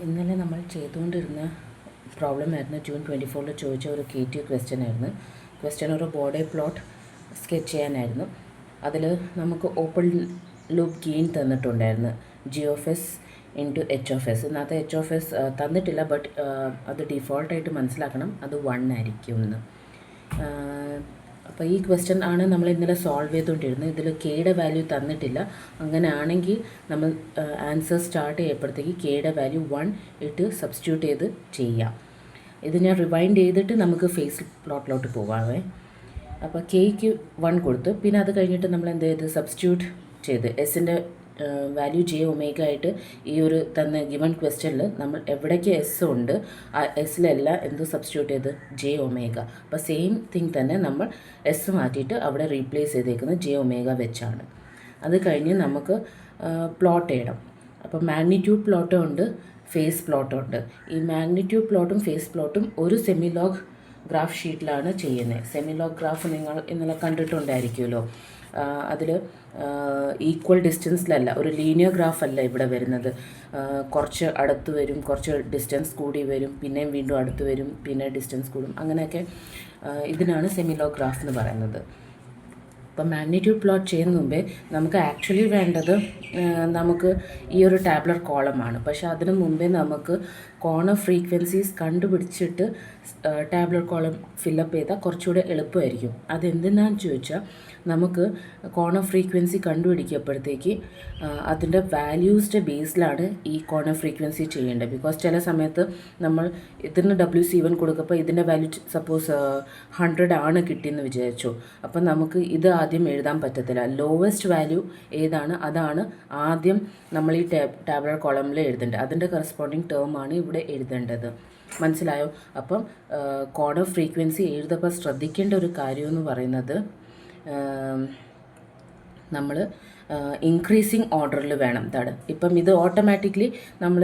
ഇന്നലെ നമ്മൾ ചെയ്തുകൊണ്ടിരുന്ന പ്രോബ്ലം ആയിരുന്നു ജൂൺ 24 ചോദിച്ച ഒരു KT ക്വസ്റ്റ്യൻ ആയിരുന്നു. ക്വസ്റ്റ്യൻ ഒരു ബോർഡേ പ്ലോട്ട് സ്കെച്ച് ചെയ്യാനായിരുന്നു. അതിൽ നമുക്ക് ഓപ്പൺ ലൂപ്പ് ഗെയിൻ തന്നിട്ടുണ്ടായിരുന്നു G(s) × H(s). ഇതിനകത്ത് H(s) തന്നിട്ടില്ല, ബട്ട് അത് ഡിഫോൾട്ടായിട്ട് മനസ്സിലാക്കണം, അത് 1 ആയിരിക്കും എന്ന്. അപ്പോൾ ഈ ക്വസ്റ്റ്യൻ ആണ് നമ്മൾ ഇന്നലെ സോൾവ് ചെയ്തുകൊണ്ടിരുന്നത്. ഇതിൽ കെയുടെ വാല്യൂ തന്നിട്ടില്ല. അങ്ങനെ ആണെങ്കിൽ നമ്മൾ ആൻസർ സ്റ്റാർട്ട് ചെയ്യുമ്പോഴത്തേക്ക് കെയുടെ വാല്യൂ 1 ഇട്ട് സബ്സ്റ്റിറ്റ്യൂട്ട് ചെയ്ത് ചെയ്യാം. ഇത് ഞാൻ റിവൈൻഡ് ചെയ്തിട്ട് നമുക്ക് ഫേസ് പ്ലോട്ടിലോട്ട് പോകാമേ. അപ്പോൾ കെയ്ക്ക് 1 കൊടുത്തു. പിന്നെ അത് കഴിഞ്ഞിട്ട് നമ്മൾ എന്ത് ചെയ്ത് സബ്സ്റ്റിറ്റ്യൂട്ട് ചെയ്ത് എസിൻ്റെ വാല്യൂ J(ω) ആയിട്ട് ഈ ഒരു തന്ന ഗിവൺ ക്വസ്റ്റ്യനിൽ നമ്മൾ എവിടേക്ക് എസ് ഉണ്ട് ആ എസ്സിലെല്ലാം എന്ത് സബ്സ്റ്റിറ്റ്യൂട്ട് ചെയ്ത് J(ω). അപ്പോൾ സെയിം തിങ് തന്നെ നമ്മൾ എസ് മാറ്റിയിട്ട് അവിടെ റീപ്ലേസ് ചെയ്തേക്കുന്നത് J(ω) വെച്ചാണ്. അത് കഴിഞ്ഞ് നമുക്ക് പ്ലോട്ട് ചെയ്യണം. അപ്പോൾ മാഗ്നിറ്റ്യൂഡ് പ്ലോട്ടും ഉണ്ട്, ഫേസ് പ്ലോട്ടും ഉണ്ട്. ഈ മാഗ്നിറ്റ്യൂഡ് പ്ലോട്ടും ഫേസ് പ്ലോട്ടും ഒരു സെമിലോഗ് ഗ്രാഫ് ഷീറ്റിലാണ് ചെയ്യുന്നത്. സെമിലോഗ് ഗ്രാഫ് നിങ്ങൾ ഇന്നലെ കണ്ടിട്ടുണ്ടായിരിക്കുമല്ലോ. അതിൽ ഈക്വൽ ഡിസ്റ്റൻസിലല്ല, ഒരു ലീനിയർ ഗ്രാഫ് അല്ല ഇവിടെ വരുന്നത്. കുറച്ച് അടുത്ത് വരും, കുറച്ച് ഡിസ്റ്റൻസ് കൂടി വരും, പിന്നെയും വീണ്ടും അടുത്ത് വരും, പിന്നെ ഡിസ്റ്റൻസ് കൂടും. അങ്ങനെയൊക്കെ ഇതിനാണ് സെമിലോഗ് ഗ്രാഫ് എന്ന് പറയുന്നത്. അപ്പോൾ മാഗ്നിറ്റ്യൂഡ് പ്ലോട്ട് ചെയ്യുന്ന മുമ്പേ നമുക്ക് ആക്ച്വലി വേണ്ടത് നമുക്ക് ഈ ഒരു ടാബ്ലർ കോളമാണ്. പക്ഷേ അതിന് മുമ്പേ നമുക്ക് കോർണർ ഫ്രീക്വൻസീസ് കണ്ടുപിടിച്ചിട്ട് ടാബ്ലർ കോളം ഫില്ലപ്പ് ചെയ്താൽ കുറച്ചുകൂടെ എളുപ്പമായിരിക്കും. അതെന്തിനാന്ന് ചോദിച്ചാൽ നമുക്ക് കോർണർ ഫ്രീക്വൻസി കണ്ടുപിടിക്കപ്പോഴത്തേക്ക് അതിൻ്റെ വാല്യൂസിൻ്റെ ബേസിലാണ് ഈ കോർണർ ഫ്രീക്വൻസി ചെയ്യേണ്ടത്. ബിക്കോസ് ചില സമയത്ത് നമ്മൾ ഇതിന് WC1 കൊടുക്കുമ്പോൾ ഇതിൻ്റെ വാല്യൂ സപ്പോസ് 100 ആണ് കിട്ടിയെന്ന് വിചാരിച്ചു. അപ്പം നമുക്ക് ഇത് ആദ്യം എഴുതാൻ പറ്റത്തില്ല. ലോവസ്റ്റ് വാല്യൂ ഏതാണ് അതാണ് ആദ്യം നമ്മൾ ഈ ടാബ്ലർ കോളമിൽ എഴുതേണ്ടത്. അതിൻ്റെ കറസ്പോണ്ടിങ് ടേം ആണ് ഇവിടെ എഴുതേണ്ടത്. മനസ്സിലായോ? അപ്പം കോർണർ ഫ്രീക്വൻസി എഴുതുമ്പോൾ ശ്രദ്ധിക്കേണ്ട ഒരു കാര്യം എന്ന് പറയുന്നത് നമ്മൾ ഇൻക്രീസിങ് ഓർഡറിൽ വേണം. ഇപ്പം ഇത് ഓട്ടോമാറ്റിക്കലി നമ്മൾ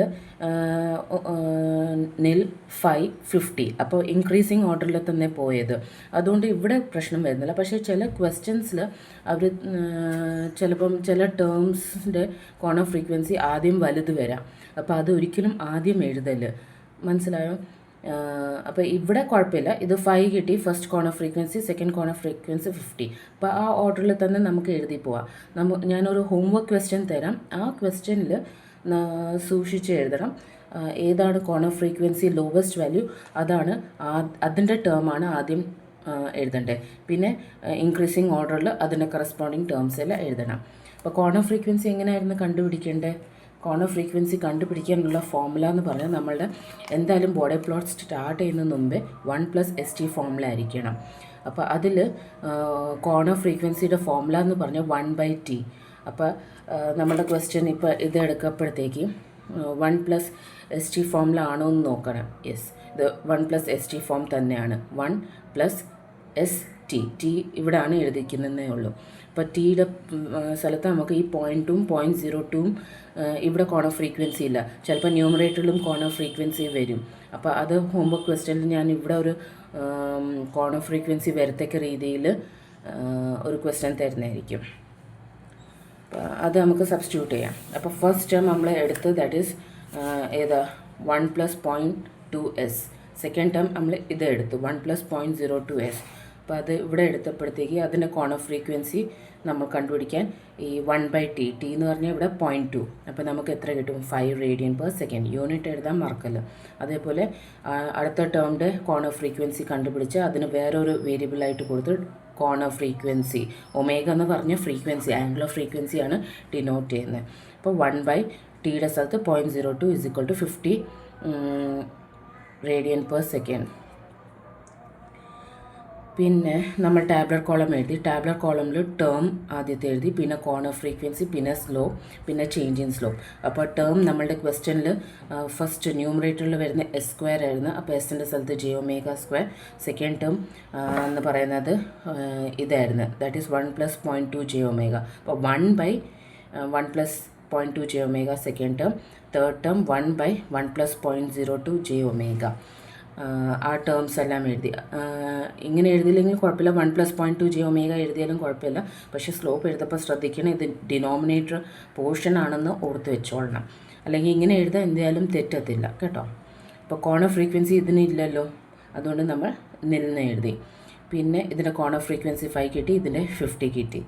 0, 5, 50 അപ്പോൾ ഇൻക്രീസിങ് ഓർഡറിൽ തന്നെ പോയത്. അതുകൊണ്ട് ഇവിടെ പ്രശ്നം വരുന്നില്ല. പക്ഷേ ചില ക്വസ്റ്റ്യൻസിൽ അവർ ചിലപ്പം ചില ടേംസിൻ്റെ കോർണർ ഫ്രീക്വൻസി ആദ്യം വലുത് വരാം. അപ്പോൾ അത് ഒരിക്കലും ആദ്യം എഴുതല്. മനസ്സിലായോ? അപ്പോൾ ഇവിടെ കുഴപ്പമില്ല. ഇത് 5 കിട്ടി, first corner frequency, second corner frequency 50. അപ്പോൾ ആ ഓർഡറിൽ തന്നെ നമുക്ക് എഴുതി പോവാം. ഞാനൊരു ഹോംവർക്ക് ക്വസ്റ്റ്യൻ തരാം. ആ ക്വസ്റ്റ്യനിൽ സൂക്ഷിച്ച് എഴുതണം. ഏതാണ് കോർണർ ഫ്രീക്വൻസി ലോവസ്റ്റ് വാല്യൂ അതാണ് അതിൻ്റെ ടേമാണ് ആദ്യം എഴുതേണ്ടത്. പിന്നെ ഇൻക്രീസിങ് ഓർഡറിൽ അതിൻ്റെ കറസ്പോണ്ടിങ് ടേംസ് എല്ലാം എഴുതണം. അപ്പോൾ കോർണർ ഫ്രീക്വൻസി എങ്ങനെയായിരുന്നു കണ്ടുപിടിക്കേണ്ടത്? കോർണർ ഫ്രീക്വൻസി കണ്ടുപിടിക്കാനുള്ള ഫോർമുല എന്ന് പറഞ്ഞാൽ നമ്മളുടെ എന്തായാലും ബോർഡേ പ്ലോട്ട് സ്റ്റാർട്ട് ചെയ്യുന്നതിന് മുമ്പേ 1+ST ഫോർമുല ആയിരിക്കണം. അപ്പോൾ അതിൽ കോർണർ ഫ്രീക്വൻസിയുടെ ഫോർമുല എന്ന് പറഞ്ഞാൽ 1/T. അപ്പോൾ നമ്മുടെ ക്വസ്റ്റ്യൻ ഇപ്പോൾ ഇത് എടുക്കപ്പോഴത്തേക്ക് 1+ST ഫോർമുല ആണോ എന്ന് നോക്കണം. യെസ്, ഇത് 1+ST ഫോം തന്നെയാണ്. 1+ST ഇവിടെയാണ് എഴുതിക്കുന്നതേ ഉള്ളൂ. അപ്പോൾ ടിയുടെ സ്ഥലത്ത് നമുക്ക് ഈ 0.2ഉം 0.02ഉം ഇവിടെ കോർണർ ഫ്രീക്വൻസി ഇല്ല. ചിലപ്പോൾ ന്യൂമറേറ്ററിലും കോർണർ ഫ്രീക്വൻസി വരും. അപ്പോൾ അത് ഹോംവർക്ക് ക്വസ്റ്റ്യനിൽ ഞാൻ ഇവിടെ ഒരു കോർണർ ഫ്രീക്വൻസി വരത്തക്ക രീതിയിൽ ഒരു ക്വസ്റ്റ്യൻ തരുന്നതായിരിക്കും. അപ്പോൾ അത് നമുക്ക് സബ്സ്റ്റിറ്റ്യൂട്ട് ചെയ്യാം. അപ്പോൾ ഫസ്റ്റ് ടേം നമ്മൾ എടുത്ത് ദാറ്റ് ഈസ് ഏതാ 1+0.2s. സെക്കൻഡ് ടേം നമ്മൾ ഇത് എടുത്തു 1+0.02s. അപ്പോൾ അത് ഇവിടെ എടുത്തപ്പോഴത്തേക്ക് അതിൻ്റെ കോർണർ ഫ്രീക്വൻസി നമ്മൾ കണ്ടുപിടിക്കാൻ ഈ 1/T എന്ന് പറഞ്ഞാൽ ഇവിടെ 0.2. അപ്പോൾ നമുക്ക് എത്ര കിട്ടും? 5 radian/second. യൂണിറ്റ് എഴുതാൻ മറക്കല്ല. അതേപോലെ അടുത്ത ടേമിൻ്റെ കോർണർ ഫ്രീക്വൻസി കണ്ടുപിടിച്ച് അതിന് വേറൊരു വേരിയബിളായിട്ട് കൊടുത്ത് കോർണർ ഫ്രീക്വൻസി ഒമേഗ എന്ന് പറഞ്ഞ ഫ്രീക്വൻസി ആംഗുലർ ഫ്രീക്വൻസിയാണ് ഡിനോട്ട് ചെയ്യുന്നത്. അപ്പോൾ 1/Tയുടെ സ്ഥലത്ത് 0.02 = 50 radian/second. പിന്നെ നമ്മൾ ടാബ്ലർ കോളം എഴുതി. ടാബ്ലർ കോളമിൽ ടേം ആദ്യത്തെ എഴുതി, പിന്നെ കോർണർ ഫ്രീക്വൻസി, പിന്നെ സ്ലോപ്പ്, പിന്നെ ചേഞ്ച് ഇൻ സ്ലോപ്പ്. അപ്പോൾ ടേം നമ്മളുടെ ക്വസ്റ്റ്യനിൽ ഫസ്റ്റ് ന്യൂമറേറ്ററിൽ വരുന്ന S² ആയിരുന്നു. അപ്പോൾ എസിൻ്റെ സ്ഥലത്ത് J(ω²). സെക്കൻഡ് ടേം എന്ന് പറയുന്നത് ഇതായിരുന്നു, ദാറ്റ് ഈസ് 1+0.2 J(ω). അപ്പോൾ 1/1+0.2 J(ω) second term. Third term 1/1+0.02 J(ω). ആ ടേംസ് എല്ലാം എഴുതി. ഇങ്ങനെ എഴുതിയില്ലെങ്കിൽ കുഴപ്പമില്ല, 1+0.2 J(ω) എഴുതിയാലും കുഴപ്പമില്ല. പക്ഷേ സ്ലോപ്പ് എഴുതപ്പോൾ ശ്രദ്ധിക്കണം, ഇത് ഡിനോമിനേറ്റർ പോർഷൻ ആണെന്ന് ഓർത്ത് വെച്ചോളണം. അല്ലെങ്കിൽ ഇങ്ങനെ എഴുതാൻ എന്തായാലും തെറ്റത്തില്ല കേട്ടോ. അപ്പോൾ കോർണർ ഫ്രീക്വൻസി ഇതിന് ഇല്ലല്ലോ, അതുകൊണ്ട് നമ്മൾ നിന്ന് എഴുതി. പിന്നെ ഇതിൻ്റെ കോർണർ ഫ്രീക്വൻസി 5 കിട്ടി, ഇതിൻ്റെ 50 കിട്ടി.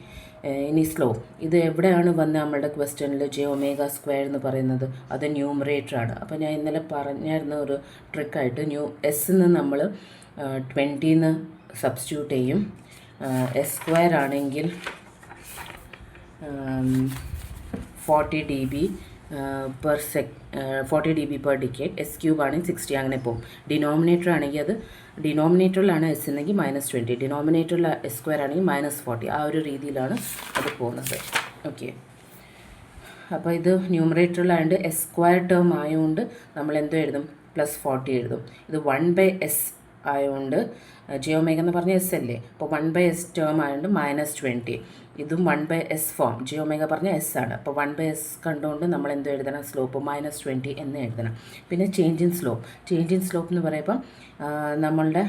ഇനി സ്ലോ, ഇത് എവിടെയാണ് വന്ന നമ്മളുടെ ക്വസ്റ്റ്യനിൽ j⍵² എന്ന് പറയുന്നത്? അത് ന്യൂമറേറ്ററാണ്. അപ്പോൾ ഞാൻ ഇന്നലെ പറഞ്ഞായിരുന്ന ഒരു ട്രിക്കായിട്ട് എസ്സിന്ന് നമ്മൾ 20 സബ്സ്റ്റിറ്റ്യൂട്ട് ചെയ്യും. s² ആണെങ്കിൽ 40 dB per 40 dB per decade. s³ ആണെങ്കിൽ 60 അങ്ങനെ പോകും. ഡിനോമിനേറ്റർ ആണെങ്കിൽ അത് ഡിനോമിനേറ്ററിലാണ് എസ് എന്നെങ്കിൽ -20, ഡിനോമിനേറ്ററിൽ s² ആണെങ്കിൽ -40. ആ ഒരു രീതിയിലാണ് അത് പോകുന്നത്. ഓക്കെ, അപ്പോൾ ഇത് ന്യൂമറേറ്ററിലായതുകൊണ്ട് s² ടേം ആയതുകൊണ്ട് നമ്മൾ എന്തോ എഴുതും, +40 എഴുതും. ഇത് 1/s ആയതുകൊണ്ട് j⍵ എന്ന് പറഞ്ഞ എസ് അല്ലേ, അപ്പോൾ 1/s ടേം ആയതുകൊണ്ട് -20. ഇതും 1/s ഫോം, j⍵ പറഞ്ഞ എസ് ആണ്. അപ്പോൾ 1/s കണ്ടുകൊണ്ട് നമ്മൾ എന്തോ എഴുതണം, സ്ലോപ്പ് -20 എന്ന് എഴുതണം. പിന്നെ ചേഞ്ച് ഇൻ സ്ലോപ്പ് എന്ന് പറയുമ്പം നമ്മളുടെ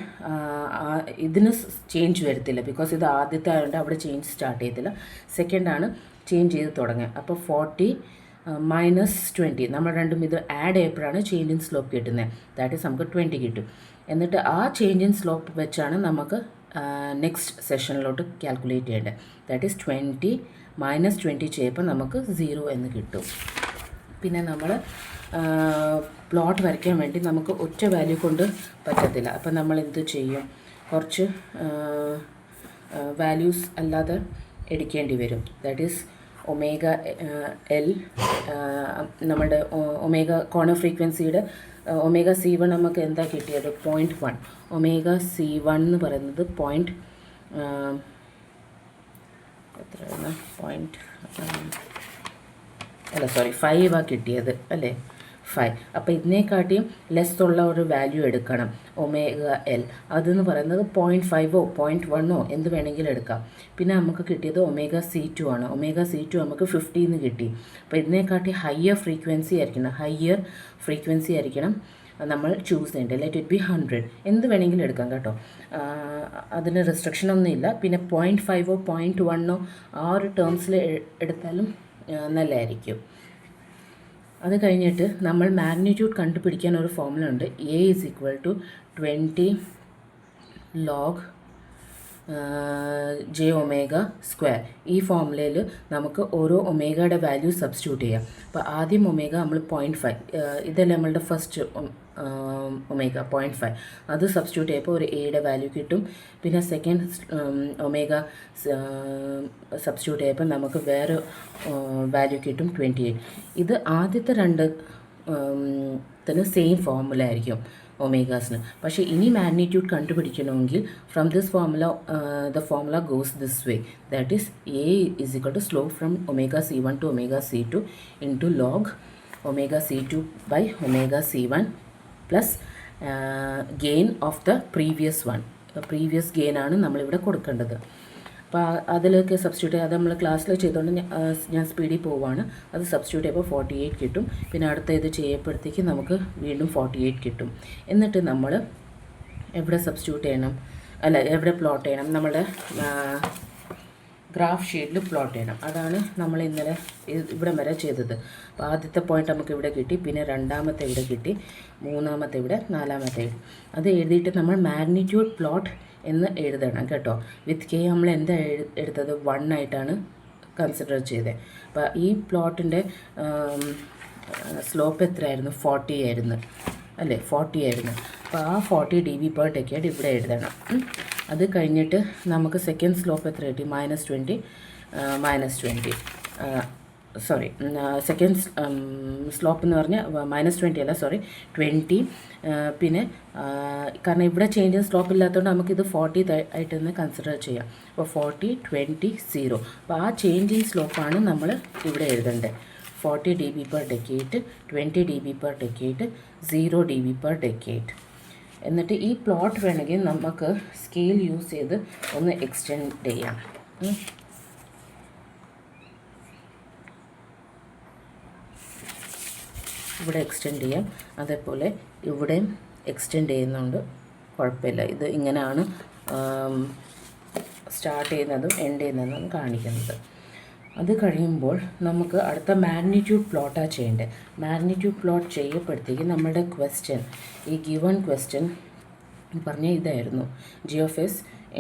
ഇതിന് ചേഞ്ച് വരത്തില്ല, ബിക്കോസ് ഇത് ആദ്യത്തെ ആയതുകൊണ്ട് അവിടെ ചേഞ്ച് സ്റ്റാർട്ട് ചെയ്യത്തില്ല. സെക്കൻഡാണ് ചേഞ്ച് ചെയ്ത് തുടങ്ങുക. അപ്പോൾ 40 -20 നമ്മൾ രണ്ടും ഇത് ആഡ് ചെയ്യപ്പോഴാണ് ചേഞ്ച് ഇൻ സ്ലോപ്പ് കിട്ടുന്നത്. ദാറ്റ് ഈസ് നമുക്ക് 20 കിട്ടും. എന്നിട്ട് ആ ചേഞ്ച് ഇൻ സ്ലോപ്പ് വെച്ചാണ് നമുക്ക് നെക്സ്റ്റ് സെഷനിലോട്ട് കാൽക്കുലേറ്റ് ചെയ്യേണ്ടത്. ദാറ്റ് ഈസ് 20 -20 ചെയ്യുമ്പോൾ നമുക്ക് 0 എന്ന് കിട്ടും. പിന്നെ നമ്മൾ പ്ലോട്ട് വരയ്ക്കാൻ വേണ്ടി നമുക്ക് ഒറ്റ വാല്യൂ കൊണ്ട് പറ്റത്തില്ല. അപ്പം നമ്മൾ എന്ത് ചെയ്യും, കുറച്ച് വാല്യൂസ് അല്ലാതെ എടുക്കേണ്ടി വരും. ദാറ്റ് ഈസ് ω_L, നമ്മുടെ കോർണർ ഫ്രീക്വൻസിയുടെ ω_C1 നമുക്ക് എന്താ കിട്ടിയത്, 0.1. ω_C1 എന്ന് പറയുന്നത് എത്രയാണ്, 5 കിട്ടിയത് അല്ലേ, 5. അപ്പോൾ ഇതിനെക്കാട്ടിയും ലെസ് ഉള്ള ഒരു വാല്യൂ എടുക്കണം, ω_L. അതെന്ന് പറയുന്നത് 0.5 0.1 എന്ത് വേണമെങ്കിലും എടുക്കാം. പിന്നെ നമുക്ക് കിട്ടിയത് ω_C2 ആണ്. ω_C2 നമുക്ക് 50 കിട്ടി. അപ്പോൾ ഇതിനെക്കാട്ടി ഹയർ ഫ്രീക്വൻസി ആയിരിക്കണം നമ്മൾ ചൂസ് ചെയ്യേണ്ടത്. ലെറ്റ് ഇറ്റ് ബി 100, എന്ത് വേണമെങ്കിലും എടുക്കാം കേട്ടോ, അതിന് റെസ്ട്രിക്ഷൻ ഒന്നുമില്ല. പിന്നെ 0.5 0.1 ആ ഒരു ടേംസിൽ എടുത്താലും നല്ലതായിരിക്കും. അത് കഴിഞ്ഞിട്ട് നമ്മൾ മാഗ്നിറ്റ്യൂഡ് കണ്ടുപിടിക്കാൻ ഒരു ഫോർമുല ഉണ്ട്, A = 20 log j⍵². ഈ ഫോർമുലയിൽ നമുക്ക് ഓരോ ഒമേഗയുടെ വാല്യൂ സബ്സ്റ്റിറ്റ്യൂട്ട് ചെയ്യാം. അപ്പോൾ ആദ്യം നമ്മൾ 0.5, ഇതല്ലേ നമ്മളുടെ ഫസ്റ്റ് ω 0.5, അത് സബ്സ്റ്റിറ്റ്യൂട്ട് ചെയ്യുമ്പോൾ ഒരു എയുടെ വാല്യൂ കിട്ടും. പിന്നെ സെക്കൻഡ് ω സബ്സ്റ്റിറ്റ്യൂട്ട് ചെയ്യുമ്പോൾ നമുക്ക് വേറെ വാല്യൂ കിട്ടും 28. ഇത് ആദ്യത്തെ രണ്ട് സെയിം ഫോർമുല ആയിരിക്കും ഒമേഗാസിന്. പക്ഷേ ഇനി മാഗ്നിറ്റ്യൂഡ് കണ്ടുപിടിക്കണമെങ്കിൽ from this formula the formula goes this way. That is A = slope from ω_C1 to ω_C2 into log ω_C2/ω_C1 plus gain of the previous gain ആണ് നമ്മളിവിടെ കൊടുക്കേണ്ടത്. അപ്പോൾ അതിലൊക്കെ സബ്സ്റ്റിറ്റ്യൂട്ട് അത് നമ്മൾ ക്ലാസ്സിൽ ചെയ്തുകൊണ്ട് ഞാൻ സ്പീഡിൽ പോവുകയാണ്. അത് സബ്സ്റ്റിറ്റ്യൂട്ട് ചെയ്യുമ്പോൾ 48 കിട്ടും. പിന്നെ അടുത്ത ഇത് ചെയ്യുമ്പോഴത്തേക്ക് നമുക്ക് വീണ്ടും 48 കിട്ടും. എന്നിട്ട് നമ്മൾ എവിടെ സബ്സ്റ്റിറ്റ്യൂട്ട് ചെയ്യണം, എവിടെ പ്ലോട്ട് ചെയ്യണം, നമ്മുടെ ഗ്രാഫ് ഷീറ്റിൽ പ്ലോട്ട് ചെയ്യണം. അതാണ് നമ്മൾ ഇന്നലെ ഇവിടെ വരെ ചെയ്തത്. അപ്പോൾ ആദ്യത്തെ പോയിന്റ് നമുക്ക് ഇവിടെ കിട്ടി, പിന്നെ രണ്ടാമത്തെ ഇവിടെ കിട്ടി, മൂന്നാമത്തെ ഇവിടെ, നാലാമത്തെ ഇവിടെ. അത് എഴുതിയിട്ട് നമ്മൾ മാഗ്നിറ്റ്യൂഡ് പ്ലോട്ട് എന്ന് എഴുതണം കേട്ടോ. വിത്ത് K നമ്മൾ എന്താ എടുത്തത്, 1 ആയിട്ടാണ് കൺസിഡർ ചെയ്തത്. അപ്പോൾ ഈ പ്ലോട്ടിൻ്റെ സ്ലോപ്പ് എത്രയായിരുന്നു, 40 ആയിരുന്നു അല്ലേ, 40 ആയിരുന്നു. അപ്പോൾ ആ 40 dB per decade ഇവിടെ എഴുതണം. അത് കഴിഞ്ഞിട്ട് നമുക്ക് സെക്കൻഡ് സ്ലോപ്പ് എത്ര കിട്ടി, -20 സെക്കൻഡ് സ്ലോപ്പ് എന്ന് പറഞ്ഞാൽ -20 അല്ല, 20. പിന്നെ കാരണം ഇവിടെ ചേഞ്ച് സ്ലോപ്പ് ഇല്ലാത്തതുകൊണ്ട് നമുക്കിത് 40 ആയിട്ട് തന്നെ കൺസിഡർ ചെയ്യാം. അപ്പോൾ 40 20 0. അപ്പോൾ ആ ചേഞ്ച് ഇൻ സ്ലോപ്പാണ് നമ്മൾ ഇവിടെ എഴുതേണ്ടത്. 40 dB per decade, 20 dB per decade, 0 dB per decade. എന്നിട്ട് ഈ പ്ലോട്ട് വേണമെങ്കിൽ നമുക്ക് സ്കെയിൽ യൂസ് ചെയ്ത് ഒന്ന് എക്സ്റ്റെൻഡ് ചെയ്യാം. ഇവിടെ എക്സ്റ്റെൻഡ് ചെയ്യാം, അതേപോലെ ഇവിടെയും എക്സ്റ്റെൻഡ് ചെയ്യുന്നുണ്ട്, കുഴപ്പമില്ല. ഇത് ഇങ്ങനെയാണ് സ്റ്റാർട്ട് ചെയ്യുന്നതും എൻഡ് ചെയ്യുന്നതും കാണിക്കുന്നത്. അത് കഴിയുമ്പോൾ നമുക്ക് അടുത്ത മാഗ്നിറ്റ്യൂഡ് പ്ലോട്ടാണ് ചെയ്യേണ്ടത്. മാഗ്നിറ്റ്യൂഡ് പ്ലോട്ട് ചെയ്യപ്പെടുത്തേക്ക് നമ്മുടെ ക്വസ്റ്റ്യൻ, ഈ ഗിവൺ ക്വസ്റ്റ്യൻ പറഞ്ഞ ഇതായിരുന്നു, g(s) =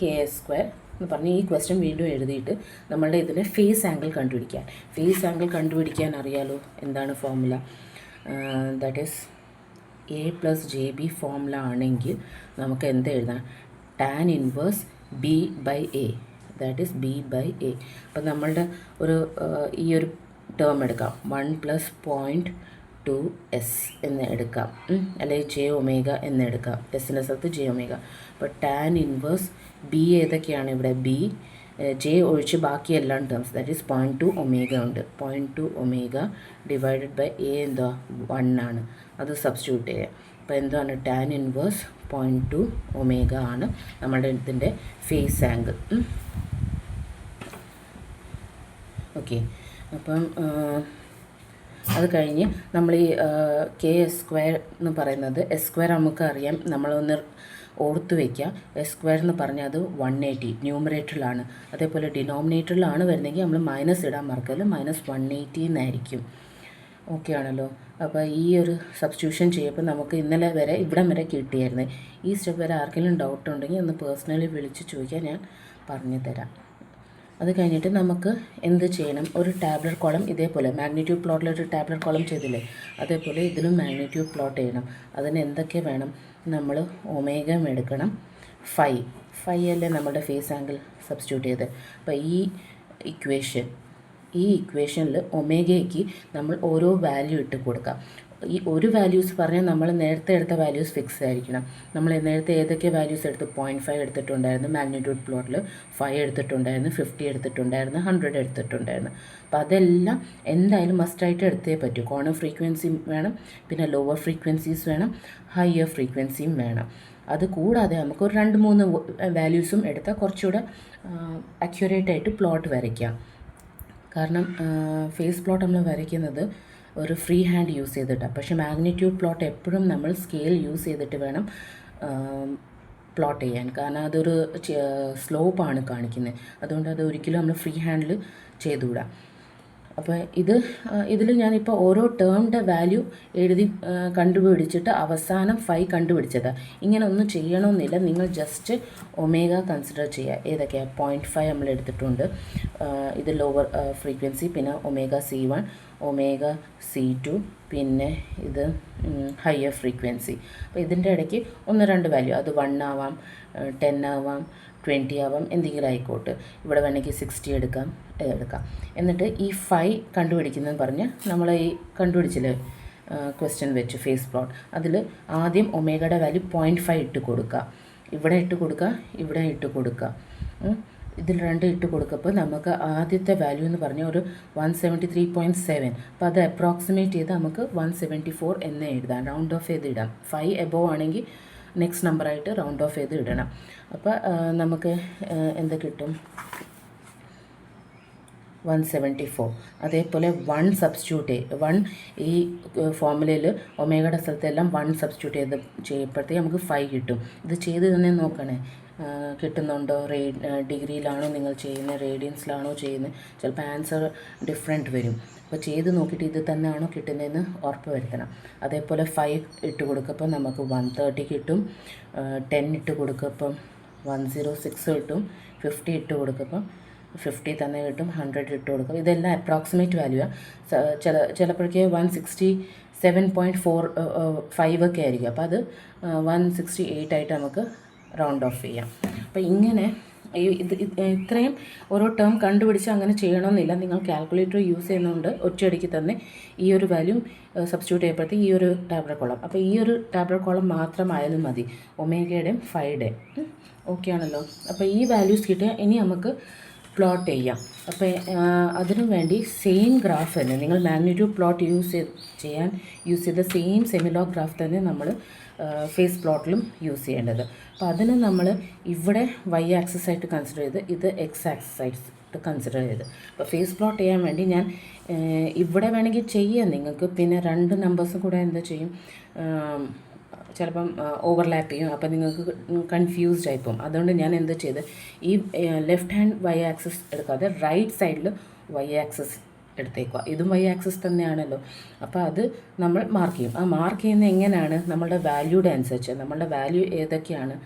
kS² എന്ന് പറഞ്ഞ് ഈ ക്വസ്റ്റ്യൻ വീണ്ടും എഴുതിയിട്ട് നമ്മളുടെ ഇതിലെ ഫേസ് ആംഗിൾ കണ്ടുപിടിക്കാൻ. ഫേസ് ആംഗിൾ കണ്ടുപിടിക്കാൻ അറിയാലോ എന്താണ് formula, that is a+jb formula ആണെങ്കിൽ നമുക്ക് എന്ത് എഴുതാം, tan inverse b/a, that is b/a. അപ്പം നമ്മളുടെ ഈ ഒരു ടേം എടുക്കാം, 1 + 0.2s എന്ന് എടുക്കാം, അല്ലെങ്കിൽ j⍵ എന്ന് എടുക്കാം, എസിൻ്റെ സ്ഥലത്ത് j⍵. അപ്പോൾ tan ഇൻവേഴ്സ് b ഏതൊക്കെയാണ് ഇവിടെ, b j ഒഴിച്ച് ബാക്കി എല്ലാം ടേംസ്, ദാറ്റ് ഈസ് 0.2ω ഉണ്ട്. 0.2ω / a എന്താ 1 ആണ്, അത് സബ്സ്റ്റിറ്റ്യൂട്ട് ചെയ്യുക. അപ്പോൾ എന്താണ് tan ഇൻവേഴ്സ് 0.2ω ആണ് നമ്മുടെ ഇതിൻ്റെ ഫേസ് ആംഗിൾ. ഓക്കെ, അപ്പം അത് കഴിഞ്ഞ് നമ്മൾ ഈ kS² എന്ന് പറയുന്നത് s² നമുക്കറിയാം, നമ്മളൊന്ന് ഓർത്ത് വയ്ക്കുക. s² എന്ന് പറഞ്ഞാൽ അത് 180 ന്യൂമറേറ്ററിലാണ്, അതേപോലെ ഡിനോമിനേറ്ററിലാണ് വരുന്നതെങ്കിൽ നമ്മൾ മൈനസ് ഇടാൻ മറക്കല്ല, -180 എന്നായിരിക്കും. ഓക്കെ ആണല്ലോ. അപ്പോൾ ഈ ഒരു സബ്സ്റ്റിറ്റ്യൂഷൻ ചെയ്യുമ്പോൾ നമുക്ക് ഇന്നലെ വരെ ഇവിടം വരെ കിട്ടിയായിരുന്നു. ഈ സ്റ്റെപ്പ് വരെ ആർക്കെങ്കിലും ഡൗട്ട് ഉണ്ടെങ്കിൽ ഒന്ന് പേഴ്സണലി വിളിച്ച് ചോദിക്കാൻ ഞാൻ പറഞ്ഞു തരാം. അത് കഴിഞ്ഞിട്ട് നമുക്ക് എന്ത് ചെയ്യണം, ഒരു ടാബ്ലർ കോളം ഇതേപോലെ മാഗ്നിറ്റ്യൂഡ് പ്ലോട്ടിലൊരു ടാബ്ലർ കോളം ചെയ്തില്ലേ, അതേപോലെ ഇതിലും മാഗ്നിറ്റ്യൂഡ് പ്ലോട്ട് ചെയ്യണം. അതിന് എന്തൊക്കെ വേണം, നമ്മൾ ഒമേഗ എടുക്കണം, ഫൈ അല്ലേ നമ്മുടെ ഫേസ് ആംഗിൾ സബ്സ്റ്റിറ്റ്യൂട്ട് ചെയ്ത്. അപ്പോൾ ഈ ഇക്വേഷനിൽ ഒമേഗയ്ക്ക് നമ്മൾ ഓരോ വാല്യൂ ഇട്ട് കൊടുക്കാം. ഈ ഒരു വാല്യൂസ് പറഞ്ഞാൽ നമ്മൾ നേരത്തെ എടുത്ത വാല്യൂസ് ഫിക്സ് ആയിരിക്കണം. നമ്മൾ നേരത്തെ ഏതൊക്കെ വാല്യൂസ് എടുത്ത് 0.5 എടുത്തിട്ടുണ്ടായിരുന്നു മാഗ്നിറ്റ്യൂഡ് പ്ലോട്ടിൽ, 5 എടുത്തിട്ടുണ്ടായിരുന്നു, 50 എടുത്തിട്ടുണ്ടായിരുന്നു, 100 എടുത്തിട്ടുണ്ടായിരുന്നു. അപ്പോൾ അതെല്ലാം എന്തായാലും മസ്റ്റായിട്ട് എടുത്തേ പറ്റൂ. കോർണർ ഫ്രീക്വൻസി വേണം, പിന്നെ ലോവർ ഫ്രീക്വൻസീസ് വേണം, ഹയർ ഫ്രീക്വൻസിയും വേണം. അത് കൂടാതെ നമുക്ക് ഒരു 2-3 വാല്യൂസും എടുത്താൽ കുറച്ചുകൂടെ അക്യുറേറ്റായിട്ട് പ്ലോട്ട് വരയ്ക്കാം. കാരണം ഫേസ് പ്ലോട്ട് നമ്മൾ വരയ്ക്കുന്നത് ഒരു ഫ്രീ ഹാൻഡ് യൂസ് ചെയ്തിട്ടാണ്. പക്ഷേ മാഗ്നിറ്റ്യൂഡ് പ്ലോട്ട് എപ്പോഴും നമ്മൾ സ്കെയിൽ യൂസ് ചെയ്തിട്ട് വേണം പ്ലോട്ട് ചെയ്യാൻ. കാരണം അതൊരു സ്ലോപ്പാണ് കാണിക്കുന്നത്, അതുകൊണ്ട് അത് ഒരിക്കലും നമ്മൾ ഫ്രീ ഹാൻഡിൽ ചെയ്തുകൂടാ. അപ്പോൾ ഇതിൽ ഞാനിപ്പോൾ ഓരോ ടേമിൻ്റെ വാല്യൂ എഴുതി കണ്ടുപിടിച്ചിട്ട് അവസാനം 5 കണ്ടുപിടിച്ചതാണ്. ഇങ്ങനെ ഒന്നും ചെയ്യണമെന്നില്ല, നിങ്ങൾ ജസ്റ്റ് ഒമേഗ കൺസിഡർ ചെയ്യുക. ഏതൊക്കെയാണ്, 0.5 നമ്മൾ എടുത്തിട്ടുണ്ട്, ഇത് ലോവർ ഫ്രീക്വൻസി, പിന്നെ ωc1, ωc2, പിന്നെ ഇത് ഹയർ ഫ്രീക്വൻസി. അപ്പോൾ ഇതിൻ്റെ ഇടയ്ക്ക് 1-2 വാല്യൂ, അത് 1 ആവാം, 10 ആവാം, 20 ആവാം, എന്തെങ്കിലും ആയിക്കോട്ടെ. ഇവിടെ വേണമെങ്കിൽ 60 എടുക്കാം. എന്നിട്ട് ഈ 5 കണ്ടുപിടിക്കുന്നതെന്ന് പറഞ്ഞ് നമ്മൾ ഈ കണ്ടുപിടിച്ചില്ലേ ക്വസ്റ്റ്യൻ വെച്ച് ഫേസ് പ്ലോട്ട്, അതിൽ ആദ്യം ഒമേഗയുടെ വാല്യൂ 0.5 ഇട്ട് കൊടുക്കുക, ഇവിടെ ഇട്ട് കൊടുക്കുക, ഇവിടെ ഇട്ട് കൊടുക്കുക. ഇതിൽ 2 ഇട്ട് കൊടുക്കുമ്പോൾ നമുക്ക് ആദ്യത്തെ വാല്യൂ എന്ന് പറഞ്ഞാൽ ഒരു 173.7. അപ്പോൾ അത് അപ്രോക്സിമേറ്റ് ചെയ്ത് നമുക്ക് 174 എന്ന് എഴുതാം, റൗണ്ട് ഓഫ് ചെയ്ത് ഇടാം. 5 എബോവ് ആണെങ്കിൽ നെക്സ്റ്റ് നമ്പറായിട്ട് റൗണ്ട് ഓഫ് ചെയ്ത് ഇടണം. അപ്പോൾ നമുക്ക് എന്ത് കിട്ടും, 174. അതേപോലെ 1 സബ്സ്റ്റിറ്റ്യൂട്ട് 1 ഈ ഫോർമുലയിൽ ഒമേഗയുടെ സ്ഥലത്തെല്ലാം 1 സബ്സ്റ്റിറ്റ്യൂട്ട് ചെയ്യപ്പോഴത്തേക്ക് നമുക്ക് 5 കിട്ടും. ഇത് ചെയ്ത് തന്നെ നോക്കണേ, കിട്ടുന്നുണ്ടോ, ഡിഗ്രിയിലാണോ നിങ്ങൾ ചെയ്യുന്നത്, റേഡിയൻസിലാണോ ചെയ്യുന്നത്, ചിലപ്പോൾ ആൻസർ ഡിഫറെൻറ്റ് വരും. അപ്പോൾ ചെയ്ത് നോക്കിയിട്ട് ഇത് തന്നെയാണോ കിട്ടുന്നതെന്ന് ഉറപ്പ് വരുത്തണം. അതേപോലെ 5 ഇട്ട് കൊടുക്കുമ്പോൾ നമുക്ക് 130 കിട്ടും, 10 ഇട്ട് കൊടുക്കുമ്പം 106 കിട്ടും, 50 ഇട്ട് കൊടുക്കുമ്പം 50 തന്നെ കിട്ടും, 100 ഇട്ട് കൊടുക്കും. ഇതെല്ലാം അപ്രോക്സിമേറ്റ് വാല്യൂയാണ്. ചിലപ്പോഴേക്ക് 167.45 ഒക്കെ ആയിരിക്കും. അപ്പോൾ അത് 168 ആയിട്ട് നമുക്ക് റൗണ്ട് ഓഫ് ചെയ്യാം. അപ്പോൾ ഇങ്ങനെ ഇത്രയും ഓരോ ടേം കണ്ടുപിടിച്ച് അങ്ങനെ ചെയ്യണമെന്നില്ല. നിങ്ങൾ കാൽക്കുലേറ്റർ യൂസ് ചെയ്യുന്നതുകൊണ്ട് ഒറ്റയടിക്ക് തന്നെ ഈ ഒരു വാല്യൂ സബ്സ്റ്റിറ്റ്യൂട്ട് ചെയ്യപ്പെടുത്തി ഈ ഒരു ടാബ്ലർ കോളം. അപ്പോൾ ഈ ഒരു ടാബ്ലർ കോളം മാത്രമായാലും മതി, ഒമേഗയുടെയും 5-യുടെയും. ഓക്കെ ആണല്ലോ. അപ്പോൾ ഈ വാല്യൂസ് കിട്ടിയാൽ ഇനി നമുക്ക് പ്ലോട്ട് ചെയ്യാം. അപ്പോൾ അതിനു വേണ്ടി സെയിം ഗ്രാഫ് തന്നെ നിങ്ങൾ മാഗ്നിറ്റ്യൂഡ് പ്ലോട്ട് യൂസ് ചെയ്ത സെയിം സെമിലോഗ് ഗ്രാഫ് തന്നെ നമ്മൾ ഫേസ് പ്ലോട്ടിലും യൂസ് ചെയ്യേണ്ടത്. അപ്പോൾ അതിന് നമ്മൾ ഇവിടെ y ആക്സിസ് ആയിട്ട് കൺസിഡർ ചെയ്ത് ഇത് x ആക്സിസ് ആയിട്ട് കൺസിഡർ ചെയ്ത്. അപ്പോൾ ഫേസ് പ്ലോട്ട് ചെയ്യാൻ വേണ്ടി ഞാൻ ഇവിടെ വേണമെങ്കിൽ ചെയ്യാം നിങ്ങൾക്ക്. പിന്നെ 2 നമ്പേഴ്സും കൂടെ എന്താ ചെയ്യും, ചിലപ്പം ഓവർലാപ്പ് ചെയ്യും, അപ്പോൾ നിങ്ങൾക്ക് കൺഫ്യൂസ്ഡ് ആയിപ്പോവും. അതുകൊണ്ട് ഞാൻ എന്ത് ചെയ്ത് ഈ ലെഫ്റ്റ് ഹാൻഡ് വൈ ആക്സിസ് എടുക്കാതെ റൈറ്റ് സൈഡിൽ വൈ ആക്സിസ് എടുത്തേക്കുക. ഇതും വൈ ആക്സിസ് തന്നെയാണല്ലോ. അപ്പോൾ അത് നമ്മൾ മാർക്ക് ചെയ്യും. ആ മാർക്ക് ചെയ്യുന്നത് എങ്ങനെയാണ്? നമ്മളുടെ വാല്യൂടെ അനുസരിച്ച്. നമ്മളുടെ വാല്യൂ ഏതൊക്കെയാണ്?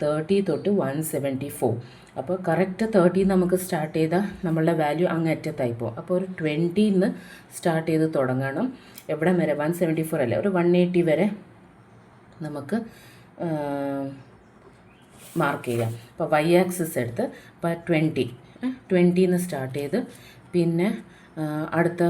30 തൊട്ട് 174. അപ്പോൾ കറക്റ്റ് 30 നമുക്ക് സ്റ്റാർട്ട് ചെയ്താൽ നമ്മളുടെ വാല്യൂ അങ്ങറ്റത്തായി പോകും. അപ്പോൾ ഒരു 20 സ്റ്റാർട്ട് ചെയ്ത് തുടങ്ങണം. എവിടെ വരെ? 174 അല്ലേ, ഒരു 180 വരെ നമുക്ക് മാർക്ക് ചെയ്യാം. അപ്പോൾ വൈ ആക്സിസ് എടുത്ത് ഇപ്പോൾ 20 സ്റ്റാർട്ട് ചെയ്ത് പിന്നെ അടുത്ത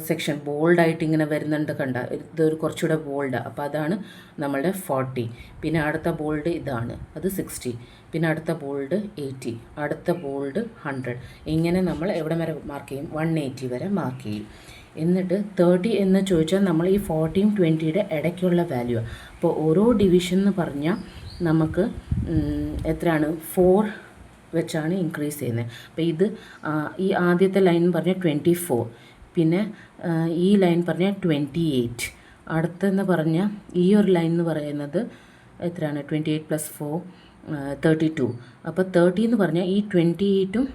സെക്ഷൻ ബോൾഡായിട്ട് ഇങ്ങനെ വരുന്നുണ്ട്, കണ്ട, ഇതൊരു കുറച്ചുകൂടെ ബോൾഡ്. അപ്പോൾ അതാണ് നമ്മളുടെ 40. പിന്നെ അടുത്ത ബോൾഡ് ഇതാണ്, അത് 60. പിന്നെ അടുത്ത ബോൾഡ് 80, അടുത്ത ബോൾഡ് 100. ഇങ്ങനെ നമ്മൾ എവിടെ വരെ മാർക്ക് ചെയ്യും? 180 വരെ മാർക്ക് ചെയ്യും. എന്നിട്ട് 30 എന്ന് ചോദിച്ചാൽ നമ്മൾ ഈ 40യും 20യുടെ ഇടയ്ക്കുള്ള വാല്യൂ. അപ്പോൾ ഓരോ ഡിവിഷൻ എന്ന് പറഞ്ഞാൽ നമുക്ക് എത്രയാണ്? 4 വെച്ചാണ് ഇൻക്രീസ് ചെയ്യുന്നത്. അപ്പോൾ ഇത് ഈ ആദ്യത്തെ ലൈൻ പറഞ്ഞാൽ 24, പിന്നെ ഈ ലൈൻ പറഞ്ഞാൽ 28, അടുത്തെന്ന് പറഞ്ഞാൽ ഈ ഒരു ലൈൻ എന്ന് പറയുന്നത് എത്രയാണ്? 28 + 4 32. അപ്പോൾ 30 എന്ന് പറഞ്ഞാൽ ഈ 28ഉം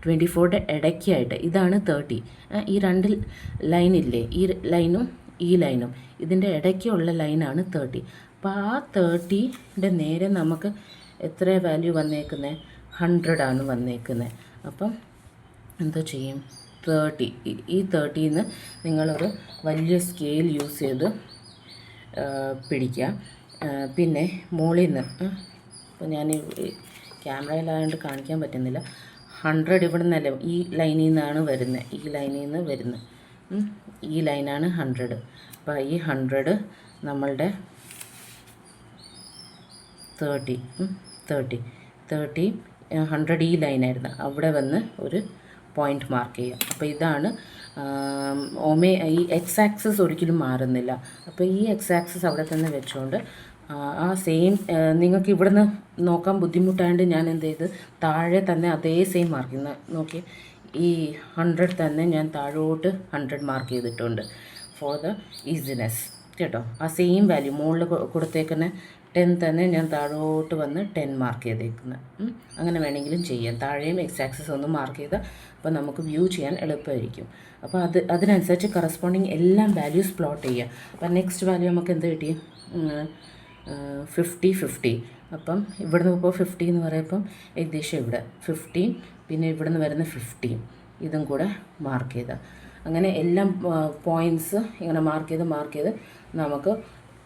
24യുടെ ഇടയ്ക്കായിട്ട് ഇതാണ് 30. ഈ രണ്ട് ലൈനില്ലേ, ഈ ലൈനും ഈ ലൈനും ഇതിൻ്റെ ഇടയ്ക്കുള്ള ലൈനാണ് 30. അപ്പോൾ ആ 30ൻ്റെ നേരെ നമുക്ക് എത്ര വാല്യൂ വന്നേക്കുന്നത്? 100 ആണ് വന്നേക്കുന്നത്. അപ്പം എന്താ ചെയ്യും? 30, ഈ 30 നിങ്ങളൊരു വലിയ സ്കെയിൽ യൂസ് ചെയ്ത് പിടിക്കുക. പിന്നെ മുകളിൽ നിന്ന്, ഇപ്പോൾ ഞാൻ ക്യാമറയിലായതുകൊണ്ട് കാണിക്കാൻ പറ്റുന്നില്ല, 100 ഇവിടെ നിന്നല്ല, ഈ ലൈനിൽ നിന്നാണ് വരുന്നത്, ഈ ലൈനിൽ നിന്ന് വരുന്നത്, ഈ ലൈനാണ് 100. അപ്പോൾ ഈ 100 നമ്മളുടെ 30 100 ഈ ലൈനായിരുന്നു, അവിടെ വന്ന് ഒരു പോയിൻ്റ് മാർക്ക് ചെയ്യുക. അപ്പോൾ ഇതാണ് ഈ എക്സ് ആക്സിസ് ഒരിക്കലും മാറുന്നില്ല. അപ്പോൾ ഈ എക്സ് ആക്സിസ് അവിടെ തന്നെ വെച്ചുകൊണ്ട് ആ സെയിം നിങ്ങൾക്ക് ഇവിടുന്ന് നോക്കാൻ ബുദ്ധിമുട്ടായതുകൊണ്ട് ഞാൻ എന്ത് ചെയ്ത് താഴെ തന്നെ അതേ സെയിം മാർക്ക് ചെയ്യുന്ന നോക്കി, ഈ 100 തന്നെ ഞാൻ താഴോട്ട് 100 മാർക്ക് ചെയ്തിട്ടുണ്ട് ഫോർ ദ ഈസിനെസ് കേട്ടോ. ആ സെയിം വാല്യൂ മുകളിൽ കൊടുത്തേക്കുന്ന 10 തന്നെ ഞാൻ താഴോട്ട് വന്ന് 10 മാർക്ക് ചെയ്തേക്കുന്നത്. അങ്ങനെ വേണമെങ്കിലും ചെയ്യാം. താഴെയും എക്സ് ആക്സിസ് ഒന്ന് മാർക്ക് ചെയ്താൽ അപ്പോൾ നമുക്ക് വ്യൂ ചെയ്യാൻ എളുപ്പമായിരിക്കും. അപ്പോൾ അതിനനുസരിച്ച് കറസ്പോണ്ടിങ് എല്ലാം വാല്യൂസ് പ്ലോട്ട് ചെയ്യുക. അപ്പോൾ നെക്സ്റ്റ് വാല്യൂ നമുക്ക് എന്ത് കിട്ടി? 50. അപ്പം ഇവിടുന്ന് ഇപ്പോൾ 50 എന്ന് പറയുമ്പം ഏകദേശം ഇവിടെ 15, പിന്നെ ഇവിടുന്ന് വരുന്ന 15, ഇതും കൂടെ മാർക്ക് ചെയ്താൽ അങ്ങനെ എല്ലാം പോയിൻറ്റ്സ് ഇങ്ങനെ മാർക്ക് ചെയ്ത് നമുക്ക്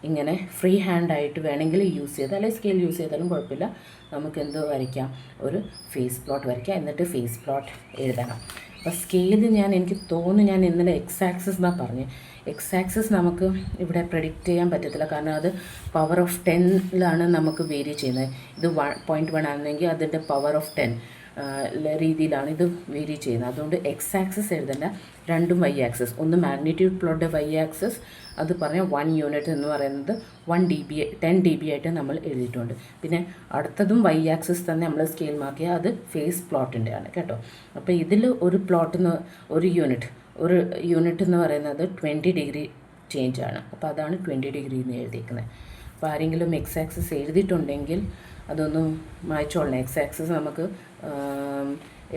ഇങ്ങനെ ഫ്രീ ഹാൻഡായിട്ട് വേണമെങ്കിൽ യൂസ് ചെയ്ത്, അല്ലെങ്കിൽ സ്കെയിൽ യൂസ് ചെയ്താലും കുഴപ്പമില്ല. നമുക്ക് എന്തോ വരയ്ക്കാം? ഒരു ഫേസ് പ്ലോട്ട് വരയ്ക്കാം, എന്നിട്ട് ഫേസ് പ്ലോട്ട് എഴുതണം. അപ്പോൾ സ്കെയിൽ എനിക്ക് തോന്നുന്നു ഞാൻ ഇന്നലെ എക്സ് ആക്സിസ് എന്നാണ് പറഞ്ഞത്. എക്സ് ആക്സിസ് നമുക്ക് ഇവിടെ പ്രെഡിക്റ്റ് ചെയ്യാൻ പറ്റത്തില്ല, കാരണം അത് പവർ ഓഫ് 10 നമുക്ക് വേരി ചെയ്യുന്നത്. ഇത് 1.1 ആണെങ്കിൽ അതിൻ്റെ പവർ ഓഫ് 10 രീതിയിലാണ് ഇത് വേരി ചെയ്യുന്നത്. അതുകൊണ്ട് എക്സ് ആക്സിസ് എഴുതേണ്ട, രണ്ടും വൈ ആക്സിസ്. ഒന്ന് മാഗ്നിറ്റ്യൂഡ് പ്ലോട്ട് വൈ ആക്സിസ്, അത് പറഞ്ഞാൽ 1 യൂണിറ്റ് എന്ന് പറയുന്നത് 10 dB ആയിട്ട് നമ്മൾ എഴുതിയിട്ടുണ്ട്. പിന്നെ അടുത്തതും വൈ ആക്സിസ് തന്നെ നമ്മൾ സ്കെയിൽ മാർക്ക് ചെയ്യുക, അത് ഫേസ് പ്ലോട്ടിൻ്റെ ആണ് കേട്ടോ. അപ്പോൾ ഇതിൽ ഒരു പ്ലോട്ടിന് ഒരു യൂണിറ്റ് എന്ന് പറയുന്നത് 20 ഡിഗ്രി ചേഞ്ച് ആണ്. അപ്പോൾ അതാണ് 20 ഡിഗ്രി എന്ന് എഴുതിയിരിക്കുന്നത്. അപ്പോൾ ആരെങ്കിലും എക്സ് ആക്സിസ് എഴുതിയിട്ടുണ്ടെങ്കിൽ അതൊന്നും മായ്ച്ചോളണം. എക്സ് ആക്സിസ് നമുക്ക്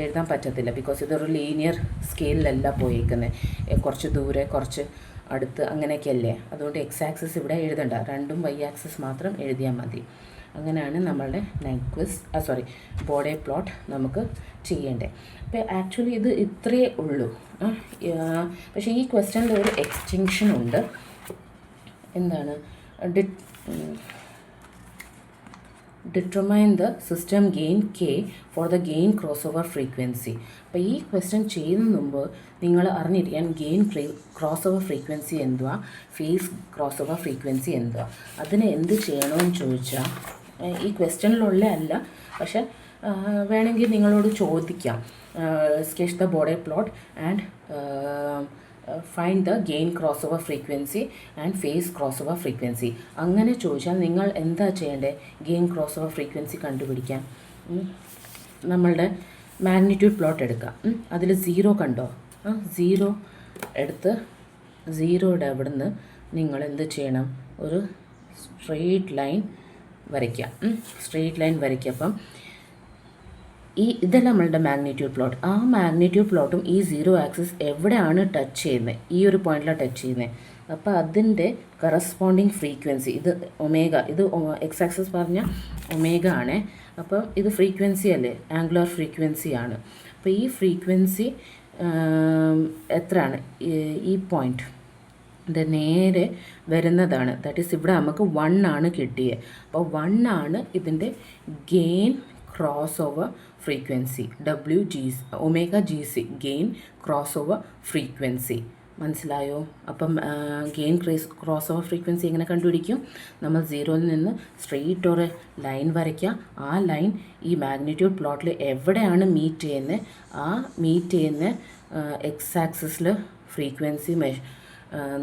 എഴുതാൻ പറ്റത്തില്ല, ബിക്കോസ് ഇതൊരു ലീനിയർ സ്കെയിലല്ല പോയിരിക്കുന്നത്, കുറച്ച് ദൂരെ കുറച്ച് അടുത്ത് അങ്ങനെയൊക്കെയല്ലേ. അതുകൊണ്ട് എക്സ് ആക്സിസ് ഇവിടെ എഴുതണ്ട, രണ്ടും വൈ ആക്സിസ് മാത്രം എഴുതിയാൽ മതി. അങ്ങനെയാണ് നമ്മളുടെ ബോഡി പ്ലോട്ട് നമുക്ക് ചെയ്യേണ്ടത്. അപ്പോൾ ആക്ച്വലി ഇത് ഇത്രയേ ഉള്ളൂ. പക്ഷേ ഈ ക്വസ്റ്റ്യനിൽ ഒരു എക്സ്റ്റെൻഷൻ ഉണ്ട്. എന്താണ്? Determine the system gain K for the gain cross over frequency. അപ്പോൾ ഈ ക്വസ്റ്റ്യൻ ചെയ്യുന്നതിന് മുമ്പ് നിങ്ങൾ അറിഞ്ഞിരിക്കാൻ ഗെയിൻ ക്രോസ് ഓവർ ഫ്രീക്വൻസി എന്തുവാ, ഫേസ് ക്രോസ് ഓവർ ഫ്രീക്വൻസി എന്തുവാ. അതിന് എന്ത് ചെയ്യണമെന്ന് ചോദിച്ചാൽ ഈ ക്വസ്റ്റ്യനിലുള്ള അല്ല, പക്ഷെ വേണമെങ്കിൽ നിങ്ങളോട് ചോദിക്കാം. Sketch the Bode plot and find the gain cross over frequency and phase cross over frequency. അങ്ങനെ ചോദിച്ചാൽ നിങ്ങൾ എന്താ ചെയ്യേണ്ടത്? ഗെയിൻ ക്രോസ് ഓവർ ഫ്രീക്വൻസി കണ്ടുപിടിക്കാൻ നമ്മളുടെ മാഗ്നിറ്റ്യൂഡ് പ്ലോട്ട് എടുക്കാം. അതിൽ 0 കണ്ടോ? 0 എടുത്ത് 0യുടെ അവിടെ നിന്ന് നിങ്ങൾ എന്ത് ചെയ്യണം, ഒരു സ്ട്രെയിറ്റ് ലൈൻ വരയ്ക്കാം. സ്ട്രെയിറ്റ് ലൈൻ വരയ്ക്കുക. അപ്പം ഇതെല്ലാം നമ്മളുടെ മാഗ്നിറ്റ്യൂഡ് പ്ലോട്ട്. ആ മാഗ്നിറ്റ്യൂഡ് പ്ലോട്ടും ഈ 0 ആക്സിസ് എവിടെയാണ് ടച്ച് ചെയ്യുന്നത്, ഈ ഒരു പോയിന്റിലാണ് ടച്ച് ചെയ്യുന്നത്. അപ്പോൾ അതിൻ്റെ കറസ്പോണ്ടിങ് ഫ്രീക്വൻസി ഇത് ഒമേഗ, ഇത് എക്സ് ആക്സിസ് പറഞ്ഞാൽ ഒമേഗ ആണ്. അപ്പം ഇത് ഫ്രീക്വൻസി അല്ലേ, ആംഗുലർ ഫ്രീക്വൻസി ആണ്. അപ്പോൾ ഈ ഫ്രീക്വൻസി എത്രയാണ്, ഈ പോയിന്റ് ഇത് നേരെ വരുന്നതാണ്. ദാറ്റ് ഈസ് ഇവിടെ നമുക്ക് 1 ആണ് കിട്ടിയത്. അപ്പോൾ 1 ആണ് ഇതിൻ്റെ gain cross over frequency, omega G C, gain cross over ഫ്രീക്വൻസി. മനസ്സിലായോ? അപ്പം ഗെയിൻ ക്രോസ് ഓവർ ഫ്രീക്വൻസി എങ്ങനെ കണ്ടുപിടിക്കും? നമ്മൾ 0യിൽ നിന്ന് സ്ട്രെയിറ്റ് ഒരു ലൈൻ വരയ്ക്കുക. ആ ലൈൻ ഈ മാഗ്നിറ്റ്യൂഡ് പ്ലോട്ടിൽ എവിടെയാണ് മീറ്റ് ചെയ്യുന്നത്, ആ മീറ്റ് ചെയ്യുന്ന എക്സ് ആക്സിസിൽ ഫ്രീക്വൻസി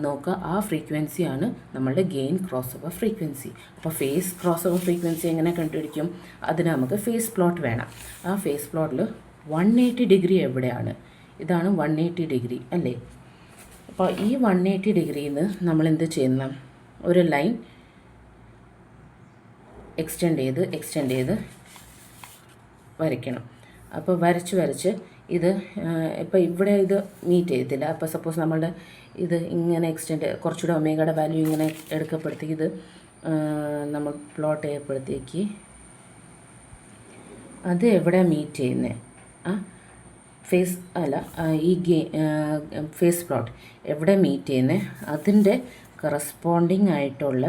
നോക്കുക. ആ ഫ്രീക്വൻസിയാണ് നമ്മളുടെ ഗെയിൻ ക്രോസ് ഓവർ ഫ്രീക്വൻസി. അപ്പോൾ ഫേസ് ക്രോസ് ഓവർ ഫ്രീക്വൻസി എങ്ങനെ കണ്ടുപിടിക്കും? അതിന് നമുക്ക് ഫേസ് പ്ലോട്ട് വേണം. ആ ഫേസ് പ്ലോട്ടിൽ 180 ഡിഗ്രി എവിടെയാണ്? ഇതാണ് 180 ഡിഗ്രി അല്ലേ? അപ്പോൾ ഈ 180 ഡിഗ്രിയിൽ നിന്ന് നമ്മൾ എന്ത് ചെയ്യുന്ന, ഒരു ലൈൻ എക്സ്റ്റെൻഡ് ചെയ്ത് വരയ്ക്കണം. അപ്പോൾ വരച്ച് ഇത് ഇപ്പോൾ ഇവിടെ ഇത് മീറ്റ് ചെയ്യത്തില്ല. അപ്പോൾ സപ്പോസ് നമ്മളുടെ ഇത് ഇങ്ങനെ എക്സ്റ്റെൻഡ്, കുറച്ചുകൂടെ ഒമേഗയുടെ വാല്യൂ ഇങ്ങനെ എടുക്കപ്പെടുത്തേക്ക് ഇത് നമ്മൾ പ്ലോട്ട് ചെയ്യപ്പെടുത്തേക്ക് അത് എവിടെ മീറ്റ് ചെയ്യുന്നത്, ഫേസ് അല്ല, ഈ ഫേസ് പ്ലോട്ട് എവിടെ മീറ്റ് ചെയ്യുന്നത് അതിൻ്റെ കറസ്പോണ്ടിങ് ആയിട്ടുള്ള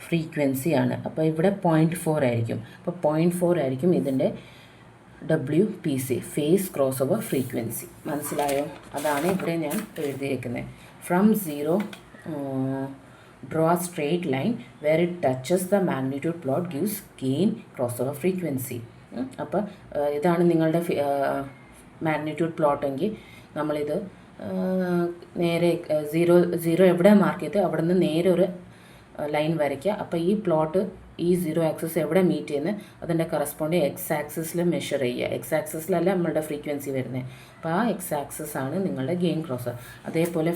ഫ്രീക്വൻസിയാണ്. അപ്പോൾ ഇവിടെ 0.4 ആയിരിക്കും. അപ്പോൾ 0.4 ആയിരിക്കും ഇതിൻ്റെ WPC, ഫേസ് ക്രോസ് ഓവർ ഫ്രീക്വൻസി. മനസ്സിലായോ? അതാണ് ഇവിടെ ഞാൻ എഴുതിയിരിക്കുന്നത്. From 0 draw a straight line where it touches the magnitude plot gives gain crossover frequency. അപ്പോൾ ഇതാണ് നിങ്ങളുടെ മാഗ്നിറ്റ്യൂഡ് പ്ലോട്ട് എങ്കിൽ നമ്മളിത് നേരെ 0 എവിടെ മാർക്ക് ചെയ്ത് അവിടെ നിന്ന് നേരെ ഒരു ലൈൻ വരയ്ക്കുക. അപ്പോൾ ഈ പ്ലോട്ട് ഈ 0 ആക്സിസ് എവിടെ മീറ്റ് ചെയ്യുന്നത് അതിൻ്റെ കറസ്പോണ്ടിങ് എക്സ് ആക്സിസിൽ മെഷർ ചെയ്യുക. എക്സ് ആക്സിസിലല്ല നമ്മളുടെ ഫ്രീക്വൻസി വരുന്നത്. അപ്പോൾ ആ എക്സ് ആക്സിസ് ആണ് നിങ്ങളുടെ ഗെയിൻ ക്രോസ്. അതേപോലെ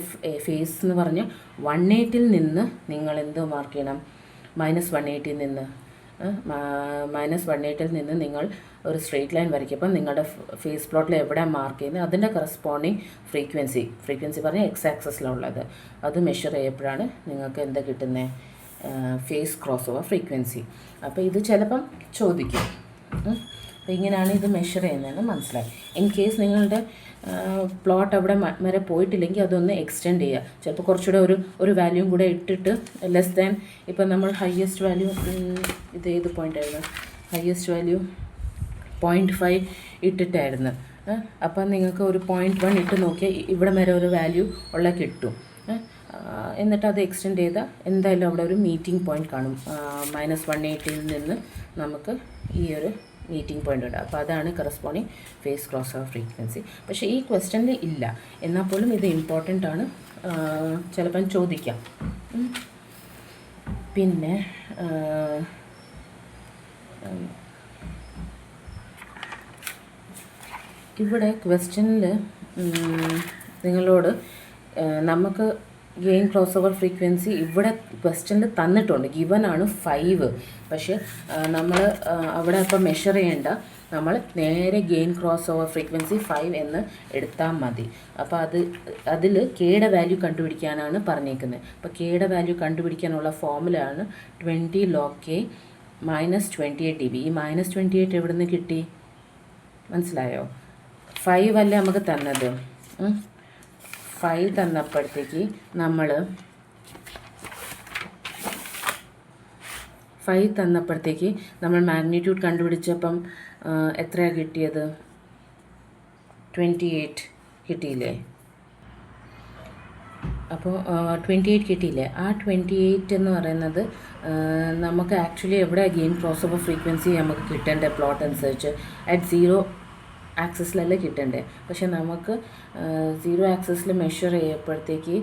ഫേസ് എന്ന് പറഞ്ഞാൽ 180ൽ നിന്ന് നിങ്ങൾ എന്ത് മാർക്ക് ചെയ്യണം, -180ൽ നിന്ന് -180ൽ നിന്ന് നിങ്ങൾ ഒരു സ്ട്രെയിറ്റ് ലൈൻ വരയ്ക്കുമ്പോൾ നിങ്ങളുടെ ഫേസ് പ്ലോട്ടിൽ എവിടെ മാർക്ക് ചെയ്യുന്നത് അതിൻ്റെ കറസ്പോണ്ടിങ് ഫ്രീക്വൻസി പറഞ്ഞാൽ എക്സ് ആക്സിസിലുള്ളത് അത് മെഷർ ചെയ്യപ്പോഴാണ് നിങ്ങൾക്ക് എന്താ കിട്ടുന്നത്, ഫേസ് ക്രോസ് ഓവർ ഫ്രീക്വൻസി. അപ്പോൾ ഇത് ചിലപ്പം ചോദിക്കും. അപ്പോൾ ഇങ്ങനെയാണ് ഇത് മെഷർ ചെയ്യുന്നതെന്ന് മനസ്സിലായി. ഇൻ കേസ് നിങ്ങളുടെ പ്ലോട്ട് അവിടെ വരെ പോയിട്ടില്ലെങ്കിൽ അതൊന്ന് എക്സ്റ്റെൻഡ് ചെയ്യുക. ചിലപ്പോൾ കുറച്ചുകൂടെ ഒരു വാല്യൂം കൂടെ ഇട്ടിട്ട് ലെസ് ദാൻ, ഇപ്പം നമ്മൾ ഹയസ്റ്റ് വാല്യൂ ഇത് ഏത് പോയിൻ്റ് ആയിരുന്നു, ഹയസ്റ്റ് വാല്യൂ 0.5 ഇട്ടിട്ടായിരുന്നു. അപ്പം നിങ്ങൾക്ക് ഒരു 0.1 ഇട്ട് നോക്കിയാൽ ഇവിടെ വരെ ഒരു വാല്യൂ ഉള്ള കിട്ടും. എന്നിട്ട് അത് എക്സ്റ്റെൻഡ് ചെയ്താൽ എന്തായാലും അവിടെ ഒരു മീറ്റിംഗ് പോയിൻറ്റ് കാണും. -180ൽ നിന്ന് നമുക്ക് ഈ ഒരു മീറ്റിംഗ് പോയിൻ്റ് ഉണ്ട്. അപ്പോൾ അതാണ് കറസ്പോണ്ടിങ് ഫേസ് ക്രോസ് ഓവർ ഫ്രീക്വൻസി. പക്ഷേ ഈ ക്വസ്റ്റനിൽ ഇല്ല, എന്നാൽ പോലും ഇത് ഇമ്പോർട്ടൻ്റ് ആണ്, ചിലപ്പം ചോദിക്കാം. പിന്നെ ഇവിടെ ക്വസ്റ്റനിൽ നിങ്ങളോട് നമുക്ക് ഗെയിൻ ക്രോസ് ഓവർ ഫ്രീക്വൻസി ഇവിടെ ക്വസ്റ്റനിൽ തന്നിട്ടുണ്ട്, ഗിവൻ ആണ് 5. പക്ഷേ നമ്മൾ അവിടെ അപ്പോൾ മെഷർ ചെയ്യേണ്ട, നമ്മൾ നേരെ ഗെയിൻ ക്രോസ് ഓവർ ഫ്രീക്വൻസി 5 എന്ന് എടുത്താൽ മതി. അപ്പോൾ അതിൽ കെയുടെ വാല്യൂ കണ്ടുപിടിക്കാനാണ് പറഞ്ഞേക്കുന്നത്. അപ്പോൾ കെയുടെ വാല്യൂ കണ്ടുപിടിക്കാനുള്ള ഫോമുലയാണ് 20 log K -28 dB. ഈ -28 എവിടെ നിന്ന് കിട്ടി, മനസ്സിലായോ? 5 അല്ലേ നമുക്ക് തന്നത്. 5 തന്നപ്പോഴത്തേക്ക് നമ്മൾ 5 തന്നപ്പോഴത്തേക്ക് നമ്മൾ മാഗ്നിറ്റ്യൂഡ് കണ്ടുപിടിച്ചപ്പം എത്രയാണ് കിട്ടിയത്, 28 കിട്ടിയില്ലേ? അപ്പോൾ 28 കിട്ടിയില്ലേ? ആ 28 എന്ന് പറയുന്നത് നമുക്ക് ആക്ച്വലി എവിടെ ഗെയിൻ ക്രോസ് ഓവർ ഫ്രീക്വൻസി നമുക്ക് കിട്ടേണ്ട പ്ലോട്ട് അനുസരിച്ച് അറ്റ് 0 ആക്സിസിലല്ലേ കിട്ടണ്ടേ. പക്ഷെ നമുക്ക് 0 ആക്സിസിൽ മെഷർ ചെയ്യപ്പോഴത്തേക്ക്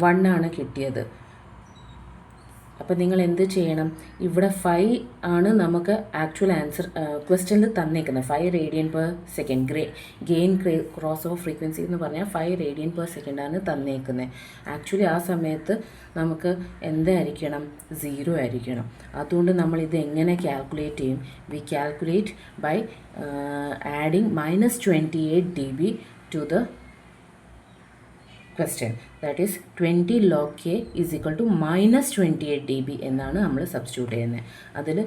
1 ആണ് കിട്ടിയത്. അപ്പോൾ നിങ്ങൾ എന്ത് ചെയ്യണം, ഇവിടെ 5 ആണ് നമുക്ക് ആക്ച്വൽ ആൻസർ ക്വസ്റ്റ്യനിൽ തന്നേക്കുന്നത്. 5 radian per second gain cross over frequency എന്ന് പറഞ്ഞാൽ 5 റേഡിയൻ പെർ സെക്കൻഡാണ് തന്നേക്കുന്നത്. ആക്ച്വലി ആ സമയത്ത് നമുക്ക് എന്തായിരിക്കണം, 0 ആയിരിക്കണം. അതുകൊണ്ട് നമ്മൾ ഇത് എങ്ങനെ കാൽക്കുലേറ്റ് ചെയ്യും? We calculate by adding -28 dB to the question. That is 20 log k is equal to -28 dB എന്നാണ് നമ്മൾ സബ്സ്റ്റിറ്റ്യൂട്ട് ചെയ്യുന്നത്. അതിൽ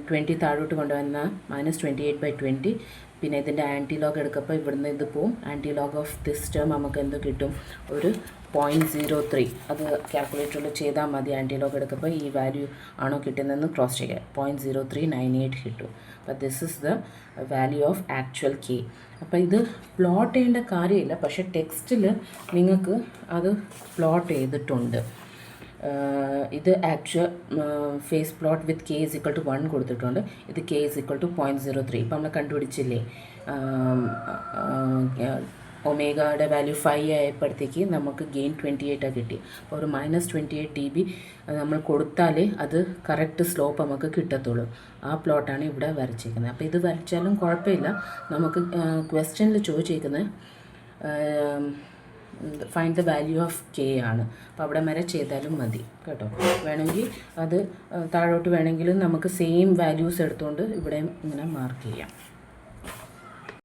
20 താഴോട്ട് കൊണ്ടുവന്ന -28/20, പിന്നെ ഇതിൻ്റെ ആൻറ്റി ലോഗ് എടുക്കുമ്പോൾ ഇവിടുന്ന് ഇത് പോവും. Antilog of this term നമുക്ക് എന്ത് കിട്ടും, ഒരു 0.03. അത് കാൽക്കുലേറ്ററിൽ ചെയ്താൽ മതി. ആൻറ്റി ലോഗ് എടുക്കുമ്പോൾ ഈ വാല്യൂ ആണോ കിട്ടുന്നതെന്ന് ക്രോസ് ചെയ്യുക. 0.0398 കിട്ടും. അപ്പോൾ this is the value of actual K. അപ്പോൾ ഇത് പ്ലോട്ട് ചെയ്യേണ്ട കാര്യമില്ല, പക്ഷേ ടെക്സ്റ്റിൽ നിങ്ങൾക്ക് അത് പ്ലോട്ട് ചെയ്തിട്ടുണ്ട്. ഇത് actual phase plot with K is equal to 1 കൊടുത്തിട്ടുണ്ട്. ഇത് കെ ഇസ് ഈക്വൽ ടു 0.03. ഇപ്പോൾ നമ്മൾ കണ്ടുപിടിച്ചില്ലേ, ഒമേഗയുടെ വാല്യൂ 5 ആയപ്പോഴത്തേക്ക് നമുക്ക് ഗെയിൻ 28 കിട്ടി. അപ്പോൾ ഒരു -28 dB നമ്മൾ കൊടുത്താലേ അത് കറക്റ്റ് സ്ലോപ്പ് നമുക്ക് കിട്ടത്തുള്ളൂ. ആ പ്ലോട്ടാണ് ഇവിടെ വരച്ചിരിക്കുന്നത്. അപ്പോൾ ഇത് വരച്ചാലും കുഴപ്പമില്ല. നമുക്ക് ക്വസ്റ്റ്യനിൽ ചോദിച്ചിരിക്കുന്നത് find the value of K ആണ്. അപ്പോൾ അവിടെ വരെ ചെയ്താലും മതി കേട്ടോ. വേണമെങ്കിൽ അത് താഴോട്ട് വേണമെങ്കിലും നമുക്ക് സെയിം വാല്യൂസ് എടുത്തുകൊണ്ട് ഇവിടെ ഇങ്ങനെ മാർക്ക് ചെയ്യാം.